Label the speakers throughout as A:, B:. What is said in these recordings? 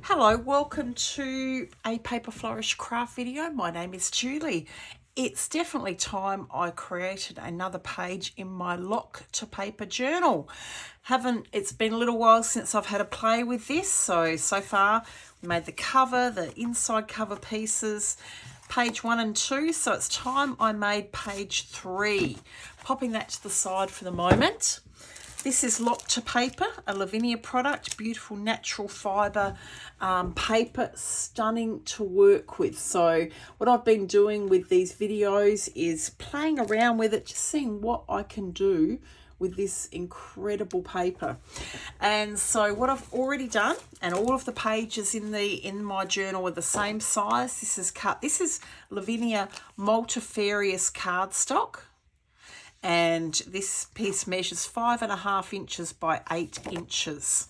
A: Hello, welcome to a Paper Flourish craft video. My name is Julie. It's definitely time I created another page in my Lokta Paper Journal. It's been a little while since I've had a play with this, so far we made the cover, the inside cover pieces, page 1 and 2, so it's time I made page 3. Popping that to the side for the moment. This is Lokta Paper, a Lavinia product, beautiful natural fibre paper, stunning to work with. So what I've been doing with these videos is playing around with it, just seeing what I can do with this incredible paper. And so what I've already done, and all of the pages in my journal are the same size. This is Lavinia Multifarious Cardstock. And this piece measures 5.5 inches by 8 inches.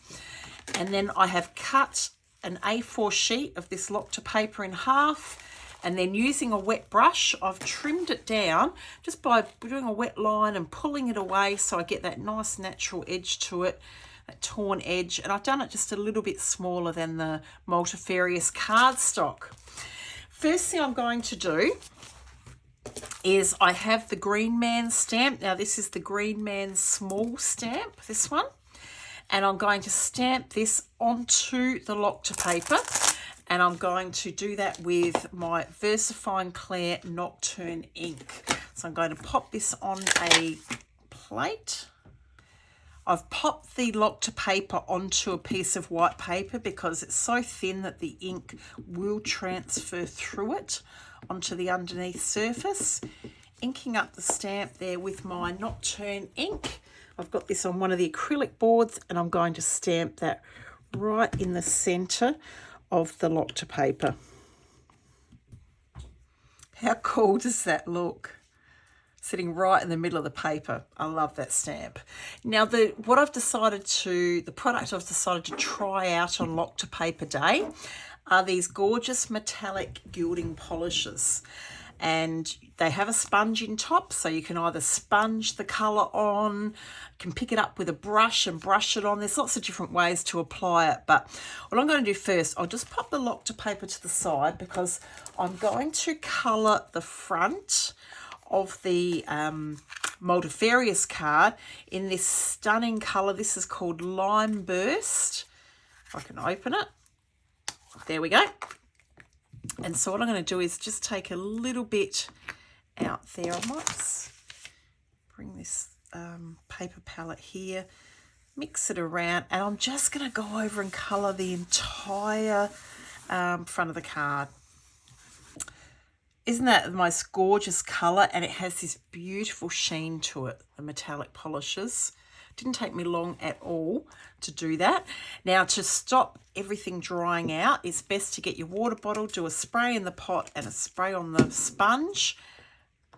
A: And then I have cut an A4 sheet of this Lokta paper in half, and then using a wet brush, I've trimmed it down just by doing a wet line and pulling it away so I get that nice natural edge to it, that torn edge. And I've done it just a little bit smaller than the Multifarious cardstock. First thing I'm going to do is I have the Green Man stamp. Now this is the Green Man small stamp, this one. And I'm going to stamp this onto the Lokta paper. And I'm going to do that with my Versafine Clair Nocturne ink. So I'm going to pop this on a plate. I've popped the Lokta paper onto a piece of white paper because it's so thin that the ink will transfer through it onto the underneath surface. Inking up the stamp there with my Nocturne ink. I've got this on one of the acrylic boards, and I'm going to stamp that right in the centre of the Lokta paper. How cool does that look? Sitting right in the middle of the paper. I love that stamp. Now the product I've decided to try out on Lokta Paper Day are these gorgeous metallic gilding polishes. And they have a sponge in top, so you can either sponge the colour on, can pick it up with a brush and brush it on. There's lots of different ways to apply it, but what I'm going to do first, I'll just pop the Lokta paper to the side because I'm going to colour the front of the Multifarious card in this stunning colour. This is called Lime Burst. If I can open it. There we go. And so what I'm going to do is just take a little bit out there. I might just bring this paper palette here, mix it around, and I'm just going to go over and colour the entire front of the card. Isn't that the most gorgeous colour? And it has this beautiful sheen to it, the metallic polishes. Didn't take me long at all to do that. Now, to stop everything drying out, it's best to get your water bottle, do a spray in the pot and a spray on the sponge,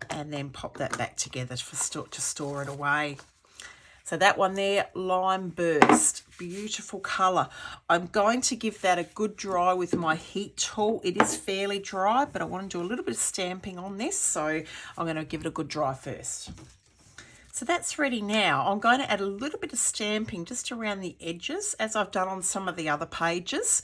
A: and then pop that back together to store it away. So that one there, Lime Burst, beautiful colour. I'm going to give that a good dry with my heat tool. It is fairly dry, but I want to do a little bit of stamping on this, so I'm going to give it a good dry first. So that's ready now. I'm going to add a little bit of stamping just around the edges, as I've done on some of the other pages.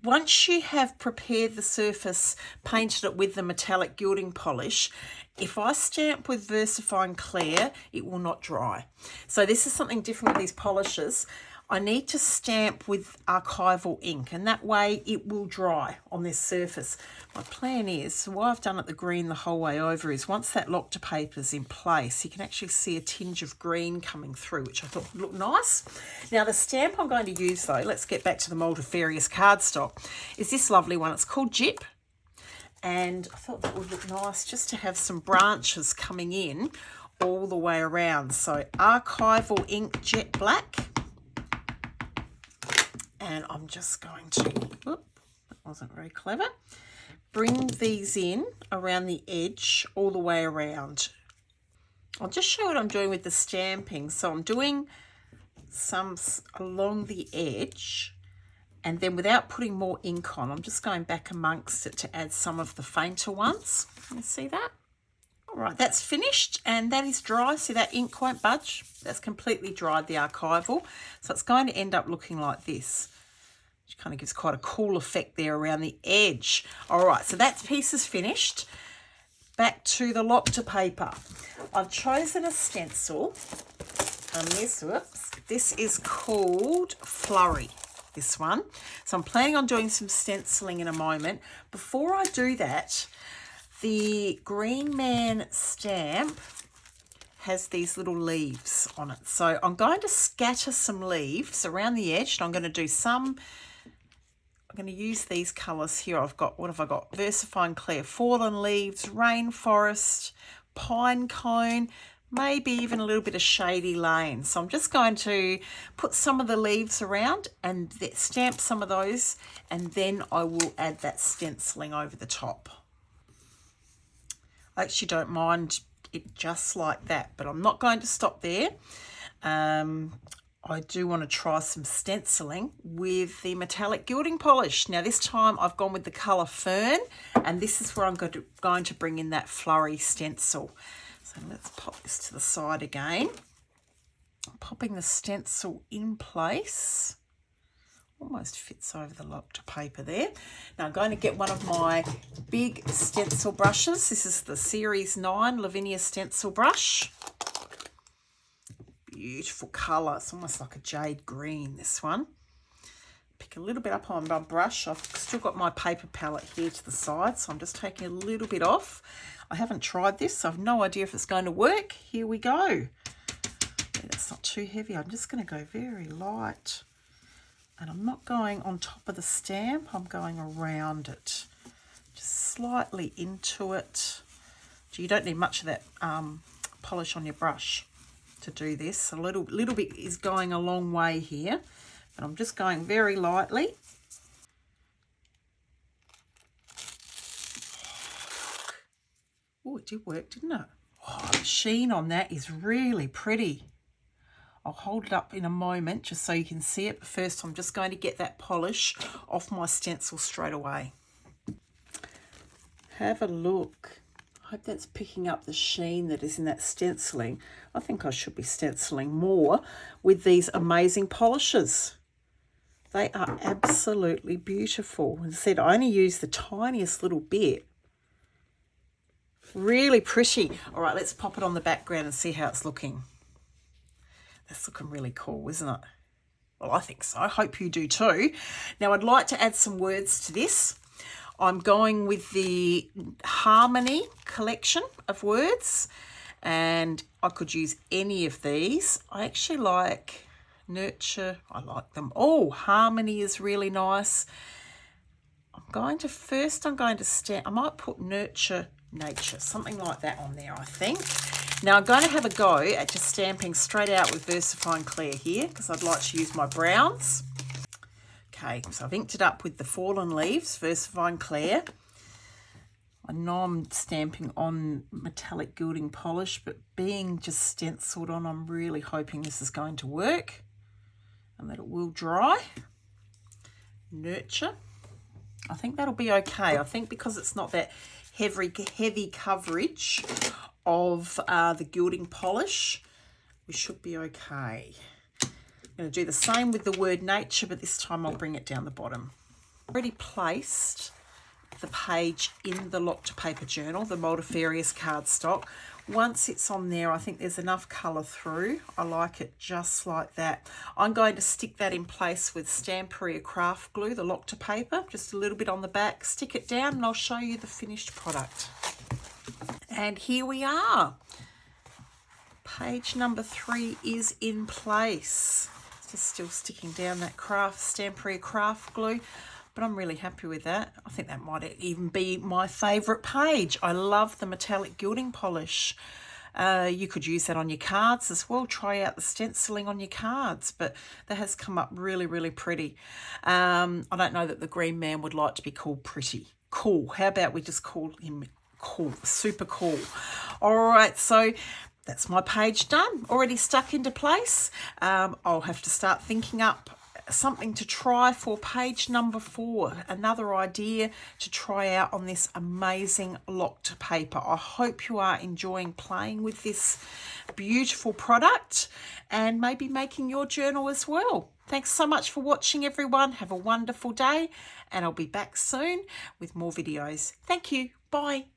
A: Once you have prepared the surface, painted it with the metallic gilding polish, if I stamp with Versafine Clair, it will not dry. So this is something different with these polishes. I need to stamp with Archival ink, and that way it will dry on this surface. My plan is, why I've done it the green the whole way over is once that Lokta paper's in place, you can actually see a tinge of green coming through, which I thought would look nice. Now the stamp I'm going to use though, let's get back to the Multifarious cardstock, is this lovely one. It's called Jip. And I thought that would look nice just to have some branches coming in all the way around. So Archival ink, Jet Black. And I'm just going to, that wasn't very clever, bring these in around the edge all the way around. I'll just show what I'm doing with the stamping. So I'm doing some along the edge, and then without putting more ink on, I'm just going back amongst it to add some of the fainter ones. You see that? All right, that's finished and that is dry. See, that ink won't budge. That's completely dried, the Archival. So it's going to end up looking like this. Which kind of gives quite a cool effect there around the edge. All right, so that piece is finished. Back to the Lokta paper. I've chosen a stencil. This is called Flurry, this one. So I'm planning on doing some stenciling in a moment. Before I do that, the Green Man stamp has these little leaves on it. So I'm going to scatter some leaves around the edge, and I'm going to do some. I'm going to use these colours here. I've got, what have I got? Versafine, Clair, Fallen Leaves, Rainforest, Pinecone, maybe even a little bit of Shady Lane. So I'm just going to put some of the leaves around and stamp some of those, and then I will add that stenciling over the top. I actually don't mind it just like that, but I'm not going to stop there. I do want to try some stenciling with the Metallic Gilding Polish. Now this time I've gone with the colour Fern, and this is where I'm going to bring in that Flurry stencil. So let's pop this to the side again. Popping the stencil in place. Almost fits over the Lokta paper there. Now I'm going to get one of my big stencil brushes. This is the Series 9 Lavinia stencil brush. Beautiful colour. It's almost like a jade green, this one. Pick a little bit up on my brush. I've still got my paper palette here to the side, so I'm just taking a little bit off. I haven't tried this, so I've no idea if it's going to work. Here we go. Yeah, that's not too heavy. I'm just going to go very light. And I'm not going on top of the stamp, I'm going around it. Just slightly into it. You don't need much of that polish on your brush to do this. A little bit is going a long way here, but I'm just going very lightly. Oh, it did work, didn't it? Oh, the sheen on that is really pretty. I'll hold it up in a moment just so you can see it, but first I'm just going to get that polish off my stencil straight away. Have a look. I hope that's picking up the sheen that is in that stenciling. I think I should be stenciling more with these amazing polishes. They are absolutely beautiful. As I said, I only use the tiniest little bit. Really pretty. All right, let's pop it on the background and see how it's looking. That's looking really cool, isn't it? Well, I think so. I hope you do too. Now, I'd like to add some words to this. I'm going with the Harmony collection of words, and I could use any of these. I actually like Nurture. I like them all. Harmony is really nice. I'm going to stamp. I might put Nurture Nature, something like that on there, I think. Now I'm going to have a go at just stamping straight out with Versafine Clair here, because I'd like to use my browns. Okay, so I've inked it up with the Fallen Leaves, Versafine Clair. I know I'm stamping on Metallic Gilding Polish, but being just stenciled on, I'm really hoping this is going to work and that it will dry. Nurture. I think that'll be okay. I think because it's not that heavy coverage of the gilding polish, we should be okay. I'm going to do the same with the word nature, but this time I'll bring it down the bottom. Already placed the page in the Lokta Paper Journal, the Multifarious cardstock. Once it's on there, I think there's enough colour through. I like it just like that. I'm going to stick that in place with Stamperia craft glue, the Lokta paper, just a little bit on the back. Stick it down and I'll show you the finished product. And here we are. Page number 3 is in place. It's just still sticking down that Stamperia craft glue, but I'm really happy with that. I think that might even be my favourite page. I love the Metallic Gilding Polish. You could use that on your cards as well. Try out the stenciling on your cards, but that has come up really, really pretty. I don't know that the Green Man would like to be called pretty. Cool. How about we just call him cool? Super cool. All right, so that's my page done. Already stuck into place. I'll have to start thinking up something to try for page number 4. Another idea to try out on this amazing Lokta paper. I hope you are enjoying playing with this beautiful product and maybe making your journal as well. Thanks so much for watching, everyone. Have a wonderful day, and I'll be back soon with more videos. Thank you. Bye.